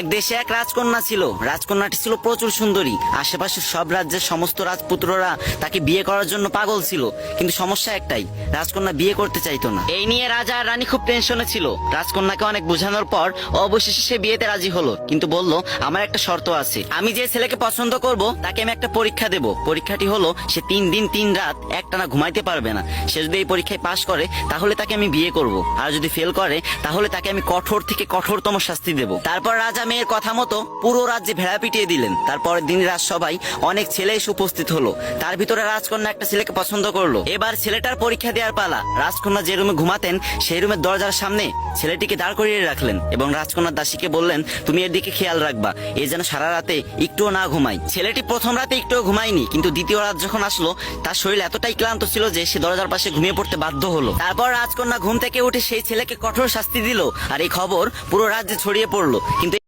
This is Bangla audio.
এক দেশে এক রাজকন্যা ছিল। রাজকন্যাটি ছিল প্রচুর সুন্দরী। আশেপাশের সব রাজ্যের সমস্ত রাজপুত্ররা তাকে বিয়ে করার জন্য পাগল ছিল, কিন্তু সমস্যা একটাই, রাজকন্যা বিয়ে করতে চাইতো না। এই নিয়ে রাজা আর রানী খুব টেনশনে ছিল। রাজকন্যাকে অনেক বোঝানোর পর অবশেষে সে বিয়েতে রাজি হলো, কিন্তু বলল আমার একটা শর্ত আছে, আমি যে ছেলেকে পছন্দ করব তাকে আমি একটা পরীক্ষা দেব। পরীক্ষাটি হলো সে 3 দিন 3 রাত একটানা ঘুমাইতে পারবে না। সে যদি এই পরীক্ষায় পাশ করে তাহলে তাকে আমি বিয়ে করব, আর যদি ফেল করে তাহলে তাকে আমি কঠোর থেকে কঠোরতম শাস্তি দেব। তারপর রাজা মেয়ের কথা মতো পুরো রাজ্যে ভেড়া পিটিয়ে দিলেন। তারপরের দিন রাজসভায় অনেক ছেলে এসে উপস্থিত হলো। তার ভিতরে রাজকন্যা একটা ছেলেকে পছন্দ করলো। এবার ছেলেটার পরীক্ষা দেওয়ার পালা। রাজকন্যা যে রুমে ঘুমাতেন সেই রুমের দরজার সামনে ছেলেটিকে দাঁড় করিয়ে রাখলেন এবং রাজকন্যার দাসীকে বললেন, তুমি এর দিকে খেয়াল রাখবা, এ যেন সারা রাতে একটুও না ঘুমায়। ছেলেটি প্রথম রাতে একটুও ঘুমায়নি, কিন্তু দ্বিতীয় রাত যখন আসলো তার শরীর এতটাই ক্লান্ত ছিল যে সে দরজার পাশে ঘুমিয়ে পড়তে বাধ্য হলো। তারপর রাজকন্যা ঘুম থেকে উঠে সেই ছেলেকে কঠোর শাস্তি দিল, আর এই খবর পুরো রাজ্যে ছড়িয়ে পড়লো। কিন্তু